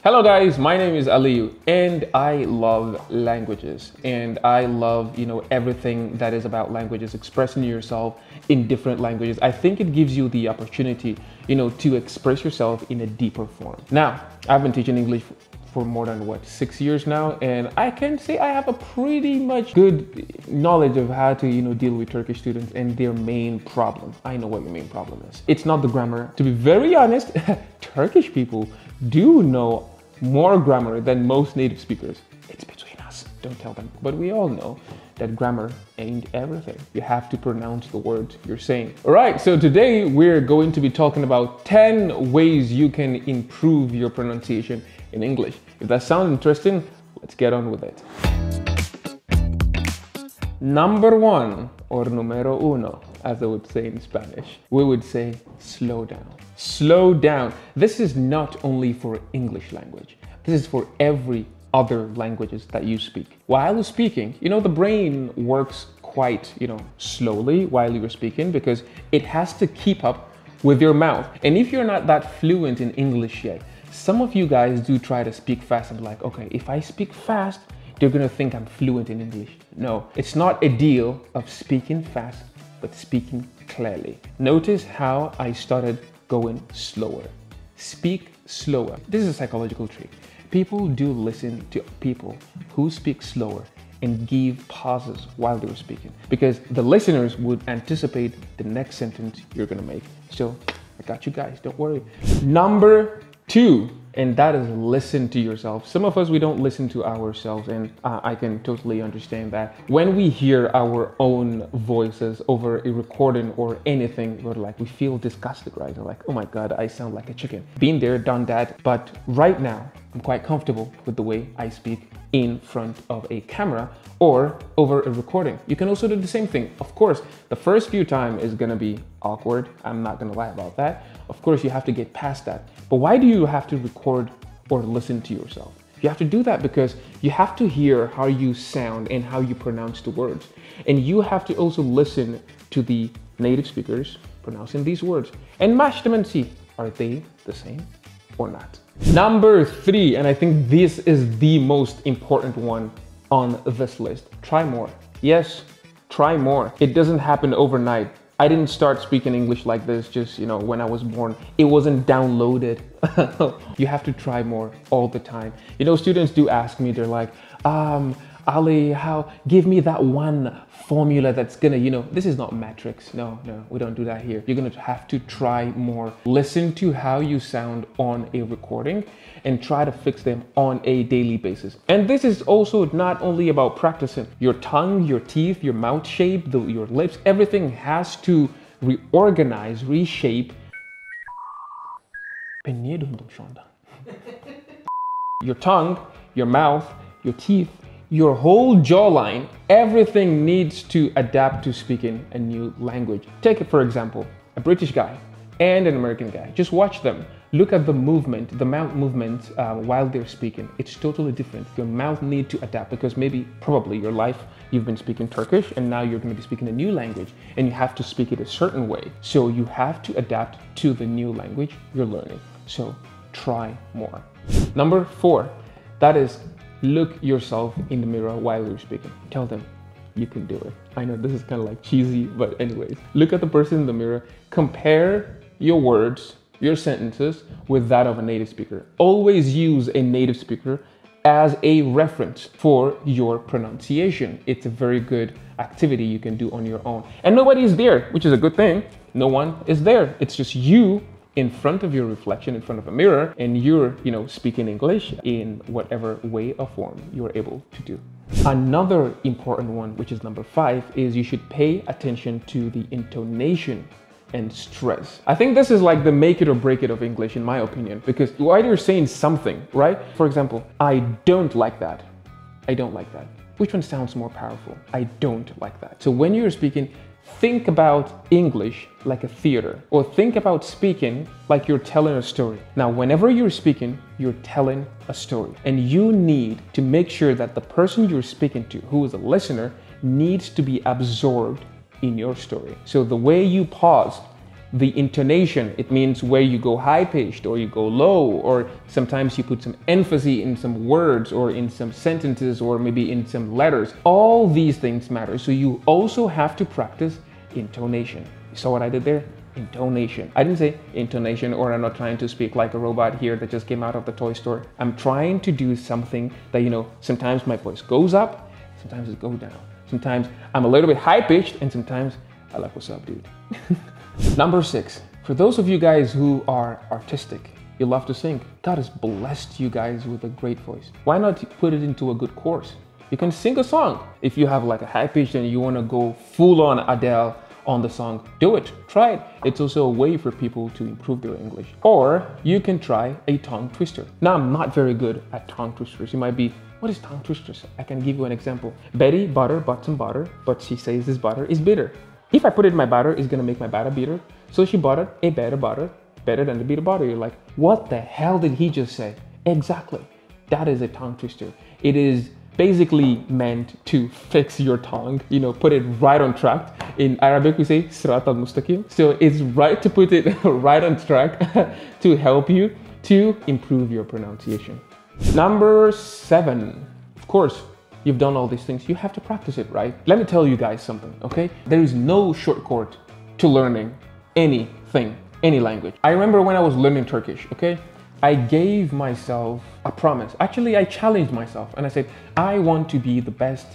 Hello guys, my name is Aliyu and I love languages and I love, everything that is about languages, expressing yourself in different languages. I think it gives you the opportunity, to express yourself in a deeper form. Now, I've been teaching English for more than 6 years now, and I can say I have a pretty much good knowledge of how to deal with Turkish students and their main problem. I know what your main problem is. It's not the grammar. To be very honest, Turkish people do know more grammar than most native speakers. It's between us, don't tell them. But we all know that grammar ain't everything. You have to pronounce the words you're saying. All right, so today we're going to be talking about 10 ways you can improve your pronunciation in English. If that sounds interesting, let's get on with it. Number 1, or numero uno, as I would say in Spanish, we would say slow down. Slow down. This is not only for English language. This is for every other languages that you speak. While speaking, the brain works quite, slowly while you're speaking because it has to keep up with your mouth. And if you're not that fluent in English yet, some of you guys do try to speak fast and be like, okay, if I speak fast, they're gonna think I'm fluent in English. No, it's not a deal of speaking fast, but speaking clearly. Notice how I started going slower. Speak slower. This is a psychological trick. People do listen to people who speak slower and give pauses while they're speaking because the listeners would anticipate the next sentence you're gonna make. So I got you guys, don't worry. Number 2, and that is listen to yourself. Some of us, we don't listen to ourselves, and I can totally understand that. When we hear our own voices over a recording or anything, we feel disgusted, right? We're like, oh my God, I sound like a chicken. Been there, done that. But right now, I'm quite comfortable with the way I speak in front of a camera or over a recording. You can also do the same thing. Of course, the first few times is gonna be awkward. I'm not gonna lie about that. Of course, you have to get past that. But why do you have to record or listen to yourself? You have to do that because you have to hear how you sound and how you pronounce the words. And you have to also listen to the native speakers pronouncing these words and match them and see, are they the same or not? Number 3, and I think this is the most important one on this list. Try more. Yes, try more. It doesn't happen overnight. I didn't start speaking English like this just, when I was born. It wasn't downloaded. You have to try more all the time. Students do ask me, they're like, Ali, give me that one formula that's gonna, this is not matrix. No, we don't do that here. You're gonna have to try more. Listen to how you sound on a recording and try to fix them on a daily basis. And this is also not only about practicing. Your tongue, your teeth, your mouth shape, your lips, everything has to reorganize, reshape. Your tongue, your mouth, your teeth, your whole jawline, everything needs to adapt to speaking a new language. Take it, for example, a British guy and an American guy. Just watch them. Look at the movement, the mouth movement while they're speaking. It's totally different. Your mouth needs to adapt because probably your life, you've been speaking Turkish and now you're going to be speaking a new language and you have to speak it a certain way. So you have to adapt to the new language you're learning. So try more. Number 4, that is look yourself in the mirror while you're speaking. Tell them you can do it. I know this is kind of like cheesy, but anyways, look at the person in the mirror, compare your words, your sentences with that of a native speaker. Always use a native speaker as a reference for your pronunciation. It's a very good activity you can do on your own. And nobody is there, which is a good thing. No one is there. It's just you in front of your reflection, in front of a mirror, and you're, speaking English in whatever way or form you're able to do. Another important one, which is number 5, is you should pay attention to the intonation and stress. I think this is like the make it or break it of English, in my opinion, because while you're saying something, right? For example, I don't like that. I don't like that. Which one sounds more powerful? I don't like that. So when you're speaking, think about English like a theater, or think about speaking like you're telling a story. Now, whenever you're speaking, you're telling a story, and you need to make sure that the person you're speaking to, who is a listener, needs to be absorbed in your story. So the way you pause the intonation. It means where you go high-pitched or you go low, or sometimes you put some emphasis in some words or in some sentences or maybe in some letters. All these things matter. So you also have to practice intonation. You saw what I did there? Intonation. I didn't say intonation, or I'm not trying to speak like a robot here that just came out of the toy store. I'm trying to do something that, sometimes my voice goes up, sometimes it goes down. Sometimes I'm a little bit high-pitched, and sometimes I like, what's up, dude? Number 6, for those of you guys who are artistic, you love to sing. God has blessed you guys with a great voice. Why not put it into a good course? You can sing a song. If you have like a high pitch and you want to go full on Adele on the song, do it, try it. It's also a way for people to improve their English. Or you can try a tongue twister. Now, I'm not very good at tongue twisters. You might be, what is tongue twisters? I can give you an example. Betty bought some butter, but she says this butter is bitter. If I put it in my batter, it's gonna make my batter bitter. So she bought a better butter, better than the bitter butter. You're like, what the hell did he just say? Exactly. That is a tongue twister. It is basically meant to fix your tongue, put it right on track. In Arabic, we say sirat al-mustaqim. So it's right to put it right on track to help you to improve your pronunciation. Number 7, of course, you've done all these things. You have to practice it, right? Let me tell you guys something, okay? There is no shortcut to learning anything, any language. I remember when I was learning Turkish, okay? I gave myself a promise. Actually, I challenged myself and I said, I want to be the best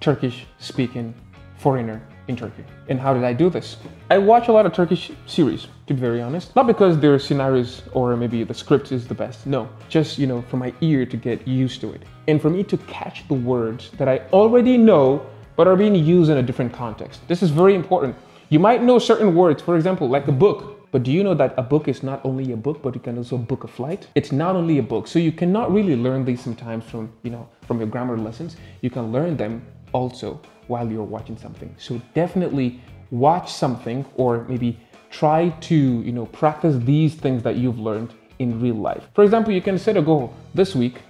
Turkish speaking foreigner in Turkey. And how did I do this? I watch a lot of Turkish series, to be very honest. Not because their scenarios or maybe the script is the best. No, just, for my ear to get used to it. And for me to catch the words that I already know, but are being used in a different context. This is very important. You might know certain words, for example, like a book. But do you know that a book is not only a book, but you can also book a flight? It's not only a book. So you cannot really learn these sometimes from your grammar lessons. You can learn them also while you're watching something. So definitely watch something, or maybe try to, practice these things that you've learned in real life. For example, you can set a goal. This week,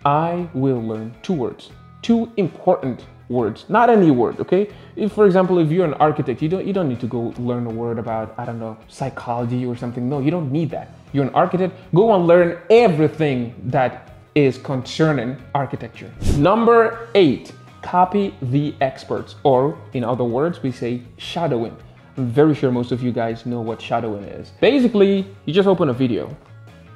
I will learn 2 words, 2 important words, not any word, okay? If, for example, if you're an architect, you don't need to go learn a word about, I don't know, psychology or something. No, you don't need that. You're an architect, go and learn everything that is concerning architecture. Number 8, copy the experts, or in other words, we say shadowing. I'm very sure most of you guys know what shadowing is. Basically, you just open a video,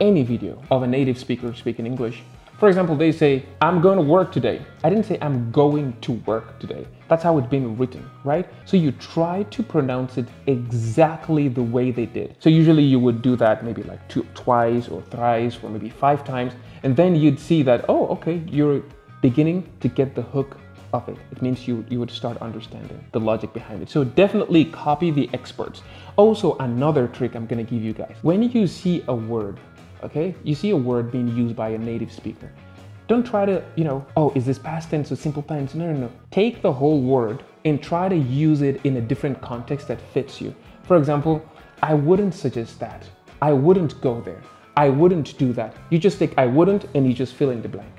any video of a native speaker speaking English. For example, they say, I'm going to work today. I didn't say I'm going to work today. That's how it's been written, right? So you try to pronounce it exactly the way they did. So usually you would do that maybe like twice or thrice or maybe 5 times. And then you'd see that, oh, okay, you're beginning to get the hook of it. It means you would start understanding the logic behind it. So definitely copy the experts. Also, another trick I'm going to give you guys. When you see a word, okay, you see a word being used by a native speaker, don't try to, oh, is this past tense or simple tense? No. Take the whole word and try to use it in a different context that fits you. For example, I wouldn't suggest that. I wouldn't go there. I wouldn't do that. You just take I wouldn't and you just fill in the blank.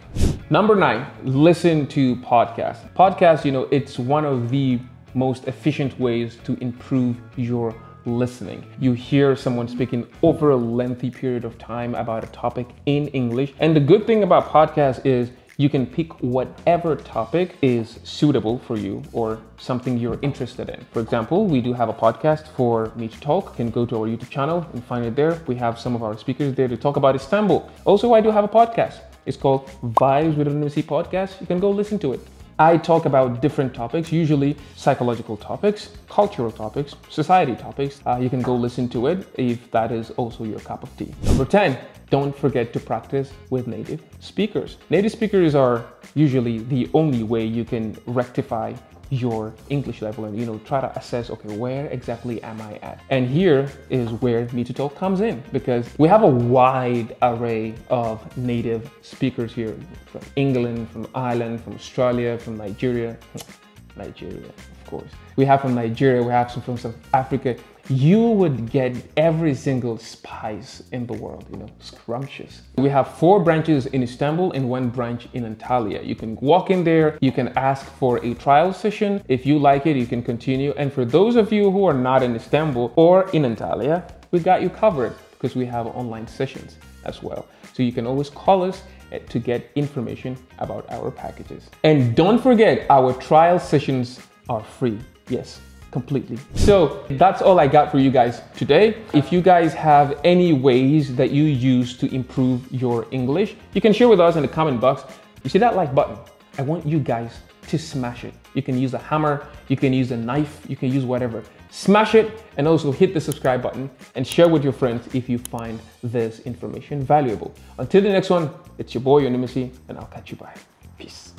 Number 9, listen to podcasts. Podcasts, it's one of the most efficient ways to improve your listening. You hear someone speaking over a lengthy period of time about a topic in English. And the good thing about podcasts is you can pick whatever topic is suitable for you or something you're interested in. For example, we do have a podcast for me to talk. You can go to our YouTube channel and find it there. We have some of our speakers there to talk about Istanbul. Also, I do have a podcast. It's called Vibes with an MC Podcast. You can go listen to it. I talk about different topics, usually psychological topics, cultural topics, society topics. You can go listen to it if that is also your cup of tea. Number 10, don't forget to practice with native speakers. Native speakers are usually the only way you can rectify your English level and try to assess, okay, where exactly am I at? And here is where Me to Talk comes in, because we have a wide array of native speakers here from England, from Ireland, from Australia, from Nigeria, of course. We have from Nigeria, we have some from South Africa, you would get every single spice in the world, you know, scrumptious. We have 4 branches in Istanbul and 1 branch in Antalya. You can walk in there, you can ask for a trial session. If you like it, you can continue. And for those of you who are not in Istanbul or in Antalya, we got you covered because we have online sessions as well. So you can always call us to get information about our packages. And don't forget, our trial sessions are free. Yes, completely. So that's all I got for you guys today. If you guys have any ways that you use to improve your English, you can share with us in the comment box. You see that like button? I want you guys to smash it. You can use a hammer, you can use a knife, you can use whatever. Smash it, and also hit the subscribe button and share with your friends if you find this information valuable. Until the next one, it's your boy, your Nimisi, and I'll catch you. Bye. Peace.